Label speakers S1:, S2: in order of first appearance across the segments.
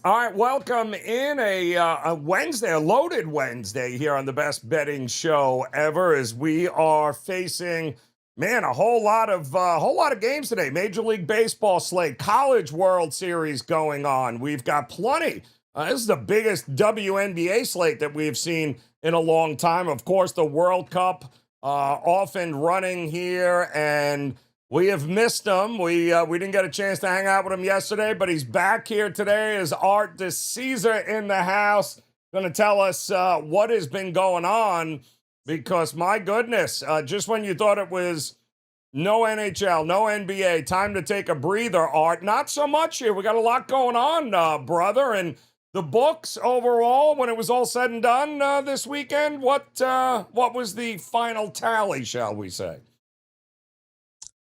S1: All right, welcome in a Wednesday, a loaded Wednesday here on the best betting show ever. As we are facing, man, a whole lot of games today. Major League Baseball slate, College World Series going on. We've got plenty. This is the biggest WNBA slate that we've seen in a long time. Of course, the World Cup off and running here, and we have missed him. We didn't get a chance to hang out with him yesterday, but he's back here today. Is Art DeCesar in the house? Going to tell us what has been going on, because my goodness, just when you thought it was no NHL, no NBA, time to take a breather, Art, not so much here. We got a lot going on, brother, and the books overall, when it was all said and done this weekend, what was the final tally, shall we say?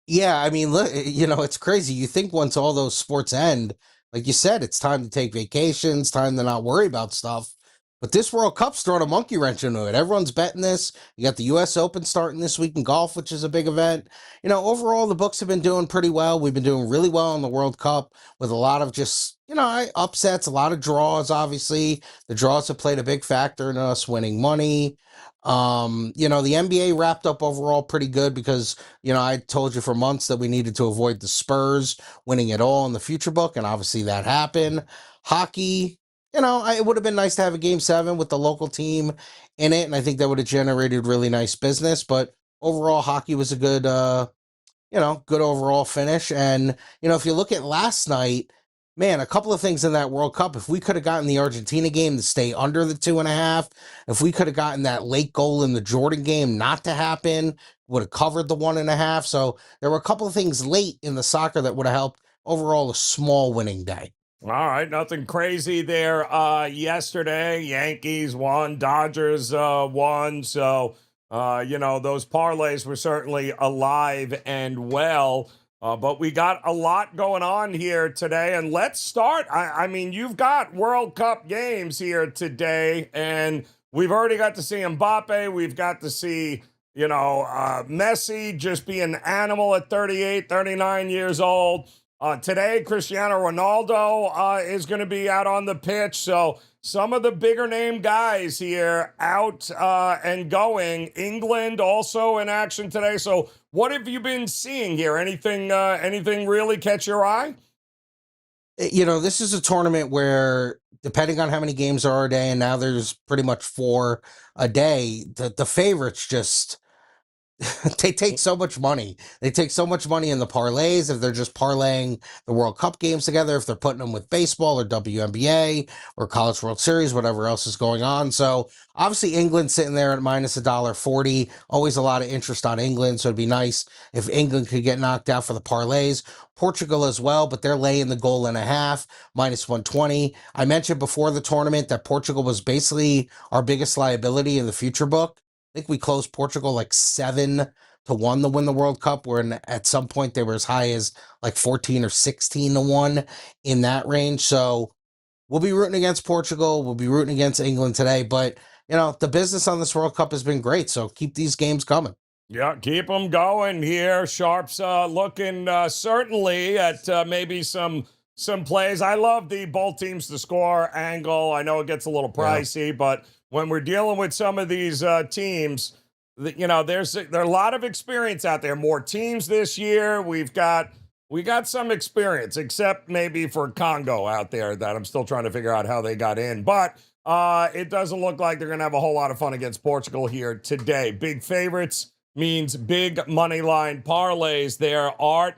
S2: Yeah, I mean, look, it's crazy. You think once all those sports end, like you said, it's time to take vacations, time to not worry about stuff. But this World Cup's throwing a monkey wrench into it. Everyone's betting this. You got the U.S. Open starting this week in golf, which is a big event. Overall, the books have been doing pretty well. We've been doing really well in the World Cup with a lot of just, upsets, a lot of draws, obviously. The draws have played a big factor in us winning money. The NBA wrapped up overall pretty good because, I told you for months that we needed to avoid the Spurs winning it all in the future book, and obviously that happened. Hockey, it would have been nice to have a game 7 with the local team in it, and I think that would have generated really nice business, but overall hockey was a good, good overall finish. And, if you look at last night, man, a couple of things in that World Cup. If we could have gotten the Argentina game to stay under the 2.5, if we could have gotten that late goal in the Jordan game not to happen, would have covered the 1.5. So there were a couple of things late in the soccer that would have helped. Overall, a small winning day.
S1: All right, nothing crazy there yesterday. Yankees won, Dodgers won. So, those parlays were certainly alive and well. But we got a lot going on here today. And let's start. I mean, you've got World Cup games here today, and we've already got to see Mbappe. We've got to see, Messi just be an animal at 38, 39 years old. Today, Cristiano Ronaldo is going to be out on the pitch. So some of the bigger name guys here out and going. England also in action today. So what have you been seeing here? Anything really catch your eye?
S2: This is a tournament where, depending on how many games are a day, and now there's pretty much 4 a day, the favorites just... they take so much money. They take so much money in the parlays if they're just parlaying the World Cup games together, if they're putting them with baseball or WNBA or College World Series, whatever else is going on. So obviously England's sitting there at minus $1.40. Always a lot of interest on England, so it'd be nice if England could get knocked out for the parlays. Portugal as well, but they're laying the goal and a half, minus 120. I mentioned before the tournament that Portugal was basically our biggest liability in the future book. I think we closed Portugal like 7-1 to win the World Cup, where at some point they were as high as like 14 or 16-1 in that range. So we'll be rooting against Portugal. We'll be rooting against England today. But, the business on this World Cup has been great. So keep these games coming.
S1: Yeah, keep them going here. Sharps looking certainly at maybe some plays. I love the both teams to score angle. I know it gets a little pricey, but when we're dealing with some of these teams, there are a lot of experience out there. More teams this year. We got some experience, except maybe for Congo out there that I'm still trying to figure out how they got in. But it doesn't look like they're going to have a whole lot of fun against Portugal here today. Big favorites means big money line parlays there, Art.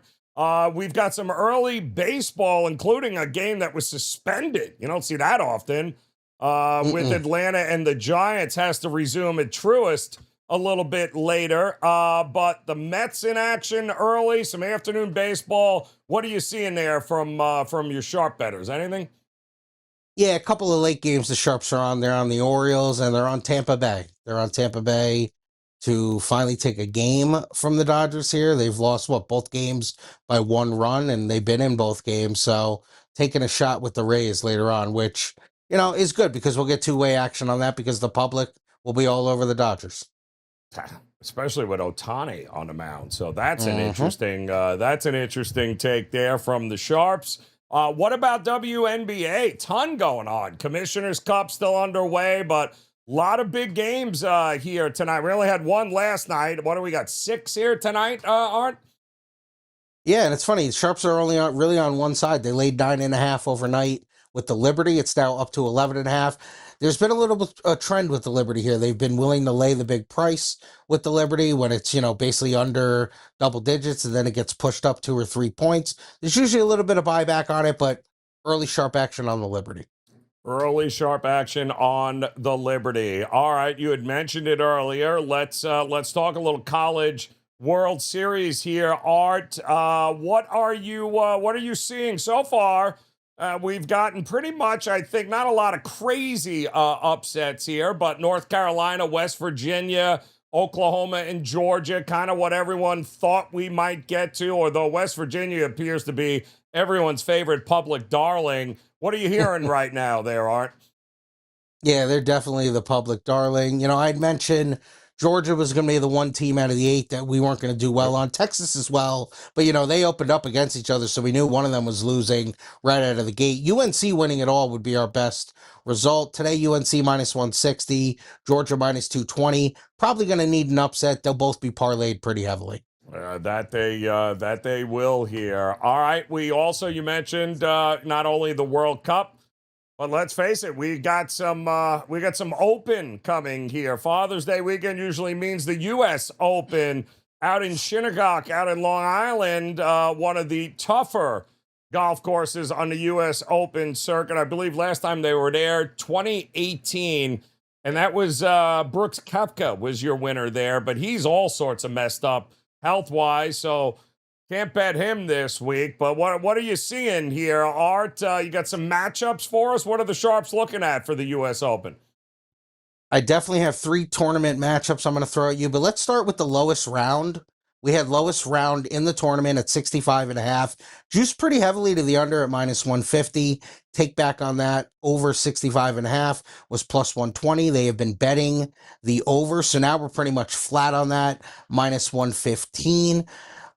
S1: We've got some early baseball, including a game that was suspended. You don't see that often. With Atlanta and the Giants has to resume at Truist a little bit later. But the Mets in action early, some afternoon baseball. What are you seeing there from your sharp bettors? Anything?
S2: Yeah, a couple of late games the Sharps are on. They're on the Orioles and they're on Tampa Bay. They're on Tampa Bay to finally take a game from the Dodgers here. They've lost, both games by 1 run, and they've been in both games. So taking a shot with the Rays later on, which, is good because we'll get 2-way action on that because the public will be all over the Dodgers.
S1: Especially with Ohtani on the mound. So that's an interesting take there from the Sharps. What about WNBA? Ton going on. Commissioner's Cup still underway, but a lot of big games here tonight. We only had one last night. What do we got? 6 here tonight, Art?
S2: Yeah, and it's funny. The Sharps are only really on one side. They laid 9.5 overnight with the Liberty. It's now up to 11.5. There's been a little bit a trend with the Liberty here. They've been willing to lay the big price with the Liberty when it's, basically under double digits, and then it gets pushed up 2 or 3 points. There's usually a little bit of buyback on it, but early sharp action on the Liberty.
S1: Early sharp action on the Liberty. All right, you had mentioned it earlier. Let's talk a little college World Series here, Art. What are you seeing so far? We've gotten pretty much, I think, not a lot of crazy upsets here, but North Carolina, West Virginia, Oklahoma, and Georgia, kind of what everyone thought we might get to, although West Virginia appears to be everyone's favorite public darling. What are you hearing right now there, Art?
S2: Yeah, they're definitely the public darling. I'd mentioned Georgia was going to be the one team out of the 8 that we weren't going to do well on. Texas as well. But, they opened up against each other, so we knew one of them was losing right out of the gate. UNC winning it all would be our best result. Today, UNC minus 160, Georgia minus 220. Probably going to need an upset. They'll both be parlayed pretty heavily.
S1: That they will here. All right. You mentioned not only the World Cup, but let's face it, we got some Open coming here. Father's Day weekend usually means the U.S. Open out in Shinnecock, out in Long Island, one of the tougher golf courses on the U.S. Open circuit. I believe last time they were there, 2018, and that was Brooks Koepka was your winner there, but he's all sorts of messed up health-wise, so can't bet him this week. But what are you seeing here, Art? You got some matchups for us? What are the Sharps looking at for the U.S. Open?
S2: I definitely have 3 tournament matchups I'm going to throw at you, but let's start with the lowest round. We had lowest round in the tournament at 65.5. Juiced pretty heavily to the under at minus 150. Take back on that. Over 65.5 was plus 120. They have been betting the over, so now we're pretty much flat on that. Minus 115.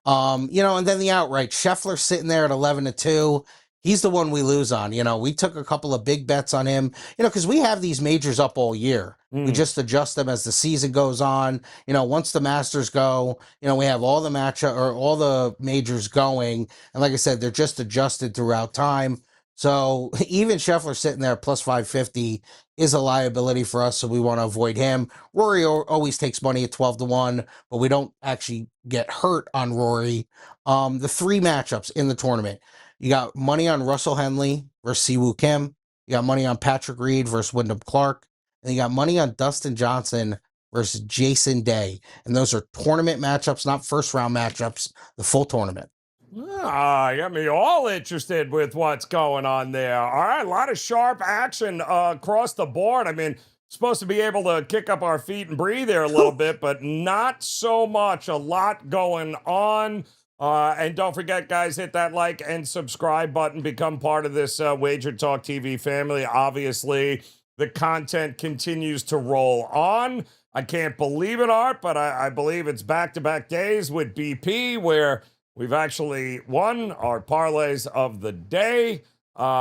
S2: And then the outright. Scheffler sitting there at 11-2. He's the one we lose on. We took a couple of big bets on him, because we have these majors up all year. We just adjust them as the season goes on. Once the Masters go, we have all the majors going. And like I said, they're just adjusted throughout time. So even Scheffler sitting there at plus 550 is a liability for us, so we want to avoid him. Rory always takes money at 12-1, but we don't actually get hurt on Rory. The 3 matchups in the tournament. You got money on Russell Henley versus Siwoo Kim. You got money on Patrick Reed versus Wyndham Clark. And you got money on Dustin Johnson versus Jason Day. And those are tournament matchups, not first-round matchups, the full tournament.
S1: You got me all interested with what's going on there. All right, a lot of sharp action across the board. I mean, supposed to be able to kick up our feet and breathe there a little bit, but not so much. A lot going on. And don't forget, guys, hit that like and subscribe button. Become part of this WagerTalk TV family. Obviously, the content continues to roll on. I can't believe it, Art, but I believe it's back-to-back days with BP where we've actually won our parlays of the day,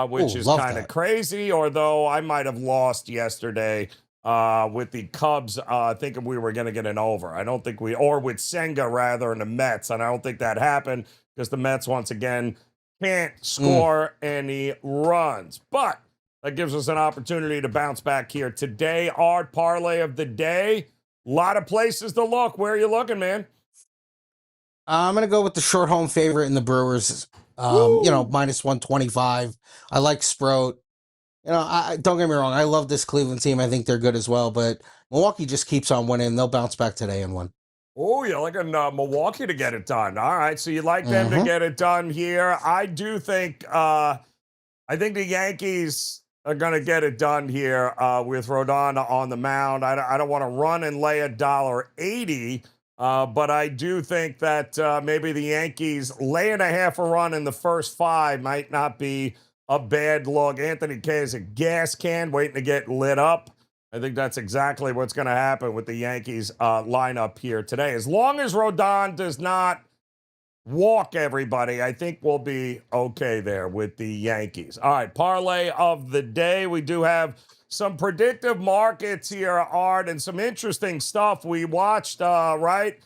S1: which is kind of crazy, although I might have lost yesterday with the Cubs thinking we were going to get an over. I don't think or with Senga rather, and the Mets, and I don't think that happened because the Mets, once again, can't score any runs. But that gives us an opportunity to bounce back here today. Our parlay of the day. A lot of places to look. Where are you looking, man?
S2: I'm going to go with the short home favorite in the Brewers, minus 125. I like Sproat. I don't get me wrong. I love this Cleveland team. I think they're good as well, but Milwaukee just keeps on winning. They'll bounce back today and win.
S1: Oh, you're looking Milwaukee to get it done. All right, so you like them to get it done here. I do think I think the Yankees are going to get it done here with Rodon on the mound. I don't want to run and lay $1.80, but I do think that maybe the Yankees laying a half a run in the first 5 might not be a bad look. Anthony Kay is a gas can waiting to get lit up. I think that's exactly what's going to happen with the Yankees lineup here today. As long as Rodon does not walk everybody. I think we'll be okay there with the Yankees. All right, parlay of the day. We do have some predictive markets here, Art, and some interesting stuff. We watched, right?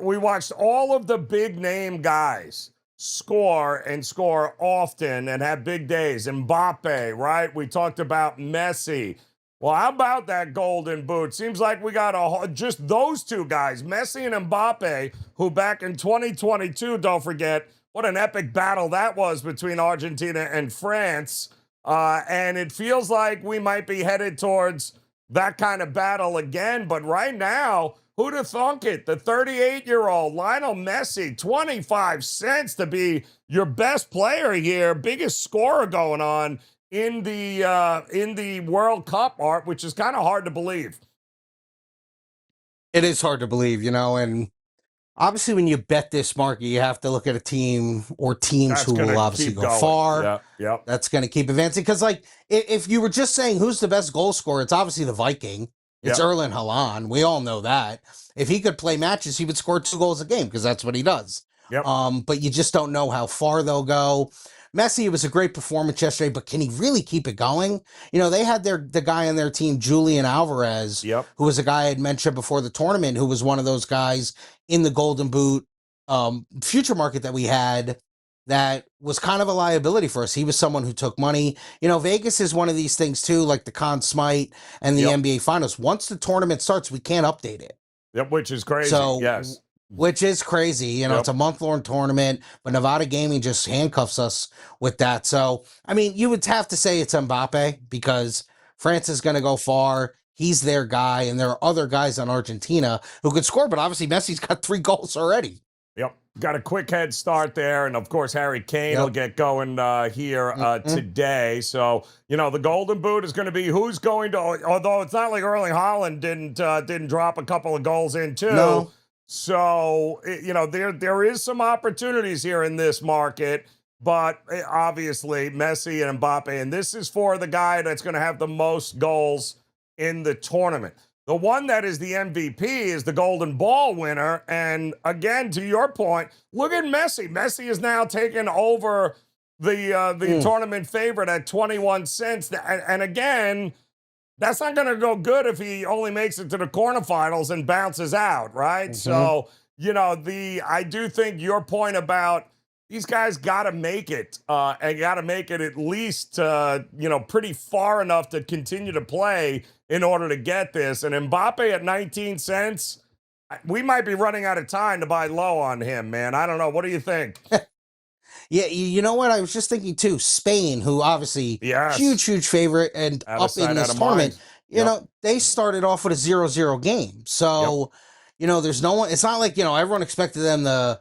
S1: We watched all of the big name guys score and score often and have big days. Mbappe, right? We talked about Messi. Well, how about that golden boot? Seems like we got just those two guys, Messi and Mbappe, who back in 2022, don't forget, what an epic battle that was between Argentina and France. And it feels like we might be headed towards that kind of battle again. But right now, who'd have thunk it? The 38-year-old Lionel Messi, 25 cents to be your best player here, biggest scorer going on in the World Cup, Art, which is kind of hard to believe.
S2: It is hard to believe, and obviously when you bet this market, you have to look at a team or teams who will obviously go far.
S1: Yep.
S2: That's going to keep advancing. Because, like, if you were just saying who's the best goal scorer, it's obviously the Viking. It's Erling Haaland. We all know that. If he could play matches, he would score 2 goals a game because that's what he does.
S1: Yep.
S2: But you just don't know how far they'll go. Messi, it was a great performance yesterday, but can he really keep it going? They had the guy on their team, Julian Alvarez, who was a guy I had mentioned before the tournament, who was one of those guys in the Golden Boot future market that we had that was kind of a liability for us. He was someone who took money. Vegas is one of these things too, like the Conn Smythe and the NBA Finals. Once the tournament starts, we can't update it.
S1: Yep, which is crazy.
S2: So,
S1: yes.
S2: Which is crazy. It's a month-long tournament, but Nevada Gaming just handcuffs us with that. So, I mean, you would have to say it's Mbappe because France is going to go far. He's their guy, and there are other guys on Argentina who could score, but obviously Messi's got 3 goals already.
S1: Yep. Got a quick head start there. And, of course, Harry Kane will get going here today. So, the Golden Boot is going to be who's going to, although it's not like Erling Haaland didn't drop a couple of goals in, too.
S2: No.
S1: So, there is some opportunities here in this market, but obviously Messi and Mbappe, and this is for the guy that's going to have the most goals in the tournament. The one that is the MVP is the Golden Ball winner. And again, to your point, look at Messi. Messi is now taken over the tournament favorite at 21 cents. And again, that's not going to go good if he only makes it to the quarterfinals and bounces out, right? So, I do think your point about these guys got to make it and got to make it at least, pretty far enough to continue to play in order to get this. And Mbappe at 19 cents, we might be running out of time to buy low on him, man. I don't know. What do you think?
S2: Yeah, you know what? I was just thinking, too, Spain, who obviously huge favorite and up in this tournament, they started off with a 0-0 game. So, there's no one, it's not like, everyone expected them to,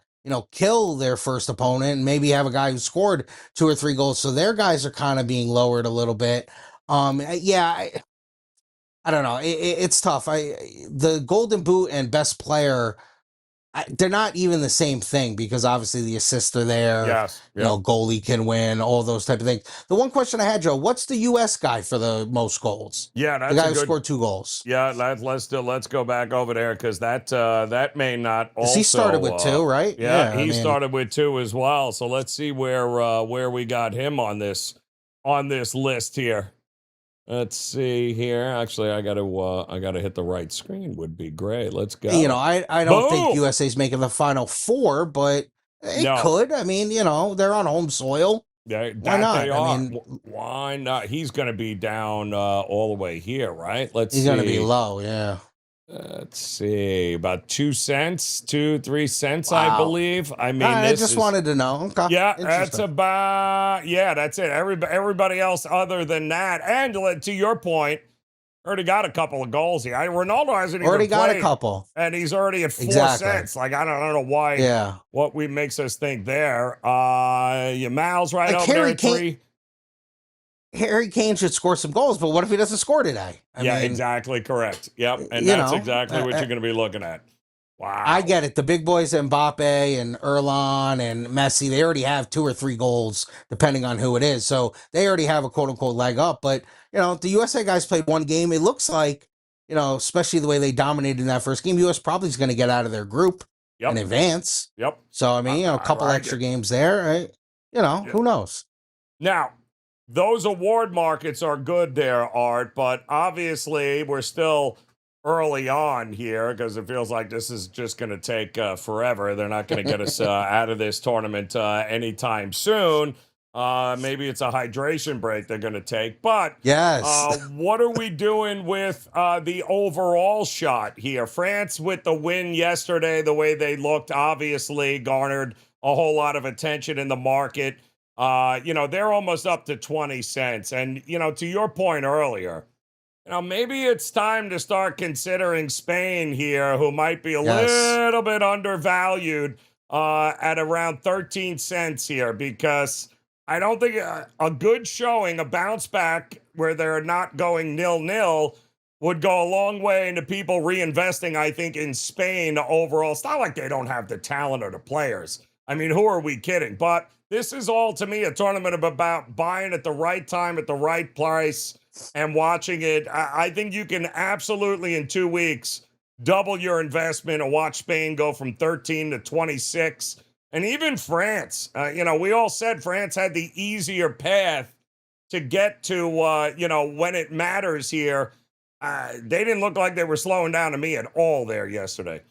S2: kill their first opponent and maybe have a guy who scored 2 or 3 goals. So their guys are kind of being lowered a little bit. I don't know. It's tough. The Golden Boot and Best Player, they're not even the same thing because obviously the assists are there.
S1: Yes.
S2: Goalie can win, all those type of things. The one question I had, Joe, what's the U.S. guy for the most goals?
S1: Yeah, that's
S2: the guy who scored 2 goals.
S1: Yeah, let's go back over there because that may not also.
S2: He started with 2, right?
S1: Yeah, he started with 2 as well. So let's see where we got him on this list here. Let's see here. Actually, I gotta hit the right screen. Would be great. Let's go.
S2: I don't think USA's making the Final 4, but it could. I mean, they're on home soil.
S1: Yeah,
S2: why not?
S1: They are. Why not? He's going to be down all the way here, right?
S2: He's going to be low. Yeah.
S1: Let's see, about 2 cents, 2-3 cents, wow. I believe. I mean,
S2: I just wanted to know. Okay.
S1: Yeah, that's that's it. Everybody else other than that, and to your point, already got a couple of goals here. Ronaldo hasn't even
S2: already got
S1: played,
S2: a couple,
S1: and he's already at 4 cents. Like I don't know why.
S2: Yeah,
S1: what makes us think there? Yamal's right over there at 3.
S2: Harry Kane should score some goals, but what if he doesn't score today? I mean,
S1: exactly correct. Yep, and that's exactly what you're going to be looking at. Wow.
S2: I get it. The big boys, Mbappe and Erlan and Messi, they already have 2 or 3 goals, depending on who it is. So they already have a quote-unquote leg up. But, the USA guys played 1 game. It looks like, especially the way they dominated in that first game, US probably is going to get out of their group. in
S1: Yep.
S2: advance.
S1: Yep.
S2: So I mean, a
S1: I
S2: couple
S1: like
S2: extra
S1: it.
S2: games there, right?
S1: Yeah.
S2: Who knows?
S1: Now, those award markets are good there, Art, but obviously we're still early on here because it feels like this is just going to take forever. They're not going to get us out of this tournament anytime soon. Maybe it's a hydration break they're going to take. But
S2: Yes.
S1: what are we doing with the overall shot here? France, with the win yesterday, the way they looked, obviously garnered a whole lot of attention in the market. They're almost up to 20 cents. And, to your point earlier, maybe it's time to start considering Spain here, who might be a
S2: Yes.
S1: little bit undervalued at around 13 cents here, because I don't think a good showing, a bounce back where they're not going 0-0 would go a long way into people reinvesting, I think, in Spain overall. It's not like they don't have the talent or the players. I mean, who are we kidding? But this is all, to me, a tournament about buying at the right time, at the right price, and watching it. I think you can absolutely, in 2 weeks, double your investment and watch Spain go from 13 to 26. And even France, we all said France had the easier path to get to, when it matters here. They didn't look like they were slowing down to me at all there yesterday.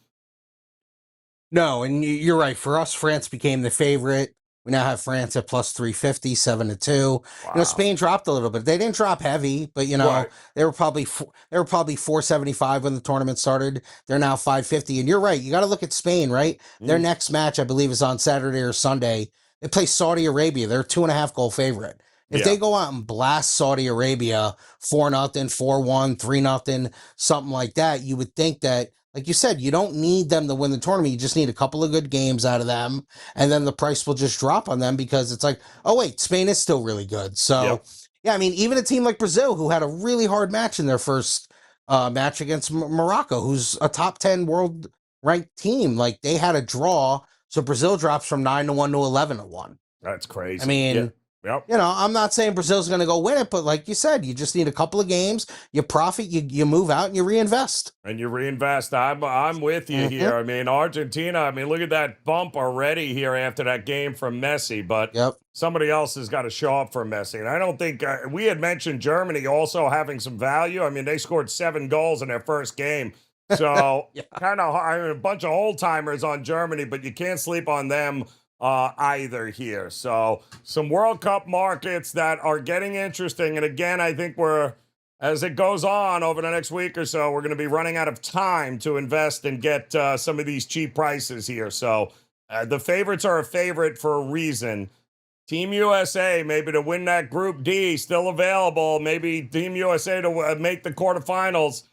S2: No, and you're right. For us, France became the favorite. We now have France at plus 350, 7-2.
S1: Wow.
S2: Spain dropped a little bit. They didn't drop heavy, but
S1: Right.
S2: they were probably 475 when the tournament started. They're now 550. And you're right. You got to look at Spain, right? Their next match, I believe, is on Saturday or Sunday. They play Saudi Arabia. They're a 2.5 goal favorite. If they go out and blast Saudi Arabia 4-0, 4-1, 3-0, something like that, you would think that, like you said, you don't need them to win the tournament. You just need a couple of good games out of them, and then the price will just drop on them because it's like, oh, wait, Spain is still really good. So, yeah, I mean, even a team like Brazil, who had a really hard match in their first match against Morocco, who's a top 10 world ranked team, like they had a draw. So Brazil drops from 9-1 to 11-1.
S1: That's crazy.
S2: I mean, I'm not saying Brazil's going to go win it, but like you said, you just need a couple of games. You profit, you move out, and you reinvest.
S1: And you reinvest. I'm with you here. I mean, Argentina, look at that bump already here after that game from Messi. But somebody else has got to show up for Messi. And I don't think we had mentioned Germany also having some value. I mean, they scored 7 goals in their first game. So kind of a bunch of old timers on Germany, but you can't sleep on them either here. So some World Cup markets that are getting interesting. And again, I think as it goes on over the next week or so, we're going to be running out of time to invest and get some of these cheap prices here. So the favorites are a favorite for a reason. Team USA, maybe to win that Group D, still available. Maybe Team USA to make the quarterfinals.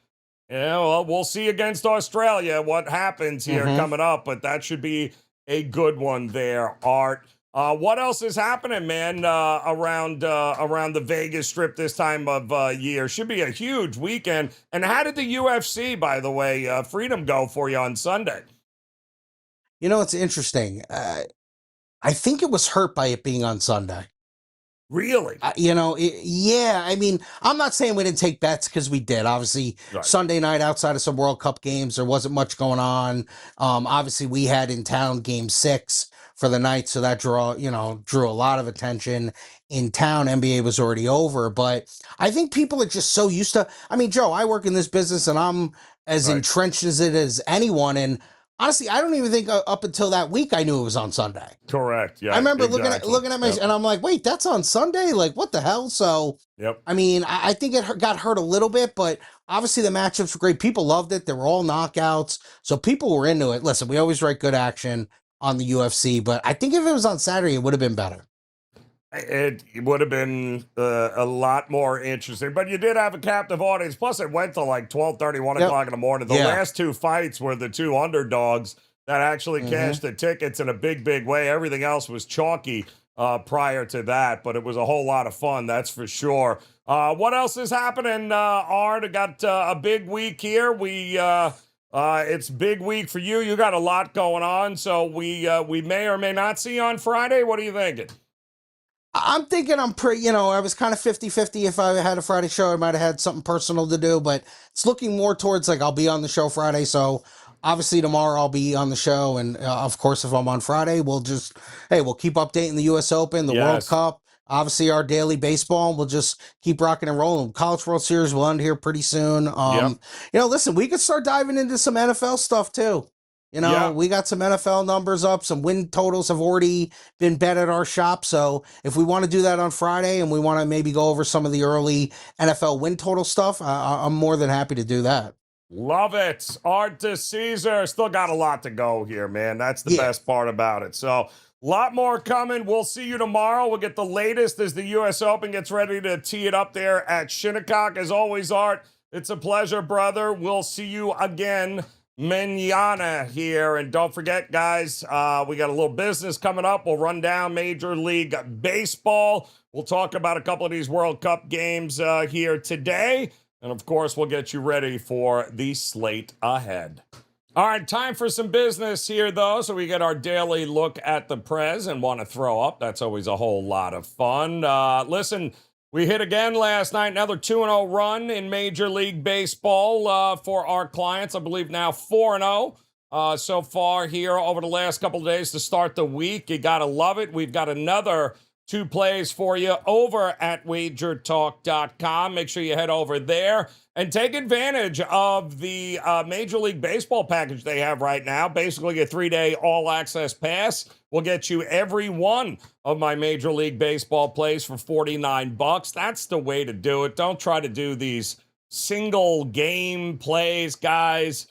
S1: Well, we'll see against Australia what happens here coming up, but that should be a good one there, Art. What else is happening, man, around the Vegas Strip this time of year? Should be a huge weekend. And how did the UFC, by the way, Freedom go for you on Sunday?
S2: It's interesting. I think it was hurt by it being on Sunday.
S1: Really?
S2: Yeah. I mean, I'm not saying we didn't take bets because we did. Obviously, Sunday night outside of some World Cup games, there wasn't much going on. Obviously, we had in town Game 6 for the night, so that drew a lot of attention in town. NBA was already over, but I think people are just so used to. I mean, Joe, I work in this business, and I'm as entrenched as it as anyone, and honestly, I don't even think up until that week I knew it was on Sunday.
S1: Correct. Yeah.
S2: I remember looking at my and I'm like, wait, that's on Sunday? Like, what the hell? So, I mean, I think it got hurt a little bit, but obviously the matchups were great. People loved it. They were all knockouts, so people were into it. Listen, we always write good action on the UFC, but I think if it was on Saturday, it would have been better.
S1: It would have been a lot more interesting, but you did have a captive audience. Plus, it went to like 12:30, 1 o'clock in the morning. The last 2 fights were the 2 underdogs that actually cashed the tickets in a big, big way. Everything else was chalky prior to that, but it was a whole lot of fun, that's for sure. What else is happening, Art? I got a big week here. It's big week for you. You got a lot going on, so we may or may not see you on Friday. What are you thinking?
S2: I'm thinking I was kind of 50-50. If I had a Friday show, I might have had something personal to do, but it's looking more towards like I'll be on the show Friday. So obviously tomorrow I'll be on the show, and of course, if I'm on Friday, we'll keep updating the U.S. Open, the World
S1: Yes.
S2: Cup, obviously our daily baseball, and we'll just keep rocking and rolling. College World Series will end here pretty soon.
S1: Yep.
S2: Listen, we could start diving into some NFL stuff too.
S1: Yep.
S2: We got some NFL numbers up. Some win totals have already been bet at our shop. So if we want to do that on Friday and we want to maybe go over some of the early NFL win total stuff, I'm more than happy to do that.
S1: Love it. Art to Caesar. Still got a lot to go here, man. That's the
S2: Yeah.
S1: best part about it. So, a lot more coming. We'll see you tomorrow. We'll get the latest as the U.S. Open gets ready to tee it up there at Shinnecock. As always, Art, it's a pleasure, brother. We'll see you again mañana here. And don't forget, guys, we got a little business coming up. We'll run down Major League Baseball. We'll talk about a couple of these World Cup games here today. And, of course, we'll get you ready for the slate ahead. All right, time for some business here, though. So we get our daily look at the Prez and want to throw up. That's always a whole lot of fun. Listen, we hit again last night. Another 2-0 run in Major League Baseball for our clients. I believe now 4-0 so far here over the last couple of days to start the week. You got to love it. We've got another 2 plays for you over at WagerTalk.com. Make sure you head over there and take advantage of the Major League Baseball package they have right now. Basically, a 3-day all-access pass will get you every one of my Major League Baseball plays for $49. That's the way to do it. Don't try to do these single game plays, guys.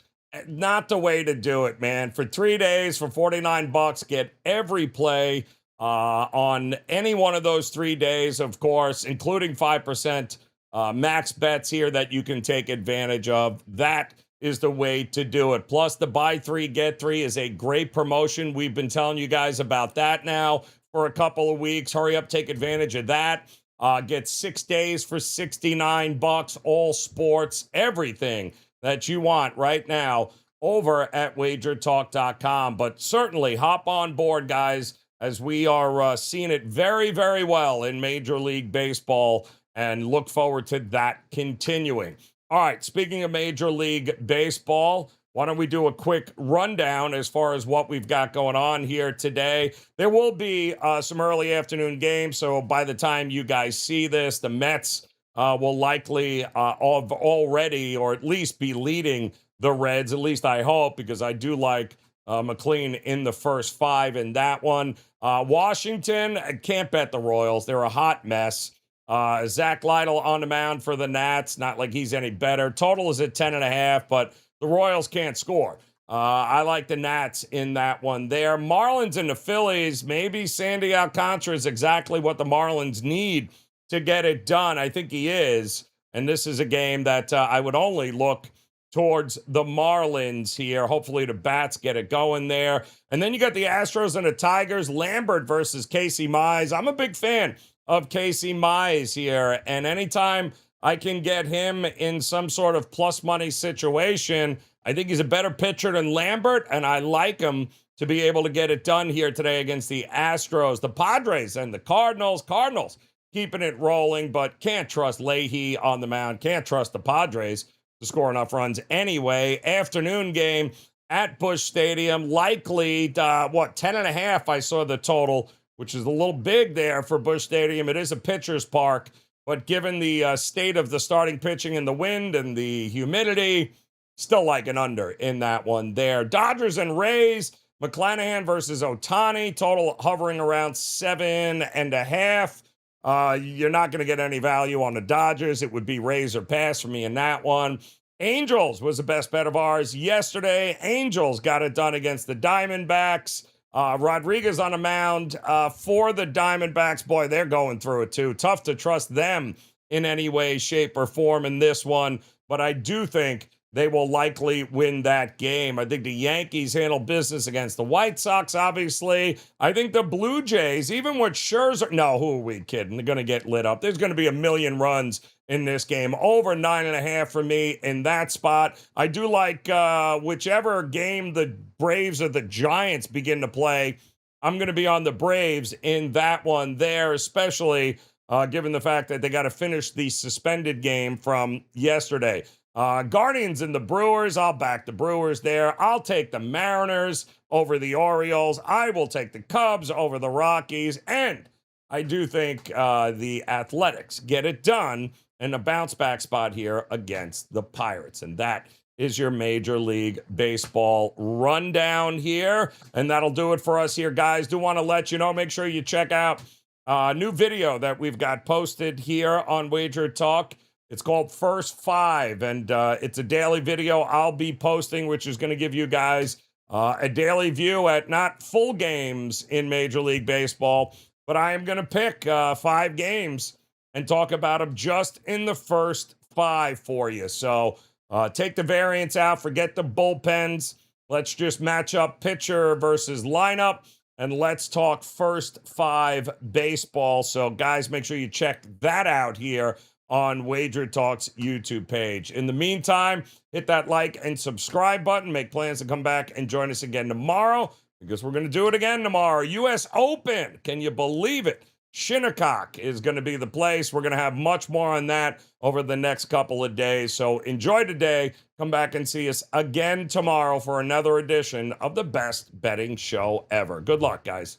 S1: Not the way to do it, man. For 3 days, for $49, get every play on any one of those 3 days, of course, including 5% max bets here that you can take advantage of. That is the way to do it. Plus, the buy 3, get 3 is a great promotion. We've been telling you guys about that now for a couple of weeks. Hurry up, take advantage of that. Get 6 days for $69. All sports, everything that you want right now over at WagerTalk.com. But certainly hop on board, guys, as we are seeing it very, very well in Major League Baseball, and look forward to that continuing. All right, speaking of Major League Baseball, why don't we do a quick rundown as far as what we've got going on here today. There will be some early afternoon games, so by the time you guys see this, the Mets will likely have already, or at least be leading the Reds, at least I hope, because I do like McLean in the first 5 in that one. Washington, I can't bet the Royals. They're a hot mess. Zach Lytle on the mound for the Nats. Not like he's any better. Total is at 10.5, but the Royals can't score. I like the Nats in that one there. Marlins and the Phillies. Maybe Sandy Alcantara is exactly what the Marlins need to get it done. I think he is. And this is a game that I would only look towards the Marlins here. Hopefully the bats get it going there. And then you got the Astros and the Tigers. Lambert versus Casey Mize. I'm a big fan of Casey Mize here. And anytime I can get him in some sort of plus money situation, I think he's a better pitcher than Lambert, and I like him to be able to get it done here today against the Astros. The Padres and the Cardinals. Cardinals keeping it rolling, but can't trust Leahy on the mound. Can't trust the Padres to score enough runs anyway. Afternoon game at Busch Stadium. Likely, 10.5 I saw the total, which is a little big there for Busch Stadium. It is a pitcher's park, but given the state of the starting pitching and the wind and the humidity, still like an under in that one there. Dodgers and Rays. McClanahan versus Ohtani. Total hovering around 7.5. You're not going to get any value on the Dodgers. It would be raise or pass for me in that one. Angels was the best bet of ours yesterday. Angels got it done against the Diamondbacks. Rodriguez on the mound for the Diamondbacks. Boy, they're going through it too. Tough to trust them in any way, shape, or form in this one. But I do think they will likely win that game. I think the Yankees handle business against the White Sox, obviously. I think the Blue Jays, even with Scherzer, no, who are we kidding? They're going to get lit up. There's going to be a million runs in this game. Over 9.5 for me in that spot. I do like whichever game the Braves or the Giants begin to play, I'm going to be on the Braves in that one there, especially given the fact that they got to finish the suspended game from yesterday. Guardians and the Brewers. I'll back the Brewers there. I'll take the Mariners over the Orioles. I will take the Cubs over the Rockies. And I do think the Athletics get it done in a bounce back spot here against the Pirates. And that is your Major League Baseball rundown here. And that'll do it for us here, guys. Do want to let you know, make sure you check out a new video that we've got posted here on WagerTalk. It's called First Five, and it's a daily video I'll be posting, which is going to give you guys a daily view at not full games in Major League Baseball, but I am going to pick 5 games and talk about them just in the first 5 for you. So take the variance out, forget the bullpens. Let's just match up pitcher versus lineup, and let's talk first 5 baseball. So, guys, make sure you check that out here on WagerTalk's YouTube page. In the meantime, hit that like and subscribe button. Make plans to come back and join us again tomorrow, because we're going to do it again tomorrow. U.S. Open. Can you believe it? Shinnecock is going to be the place. We're going to have much more on that over the next couple of days. So enjoy today. Come back and see us again tomorrow for another edition of the best betting show ever. Good luck, guys.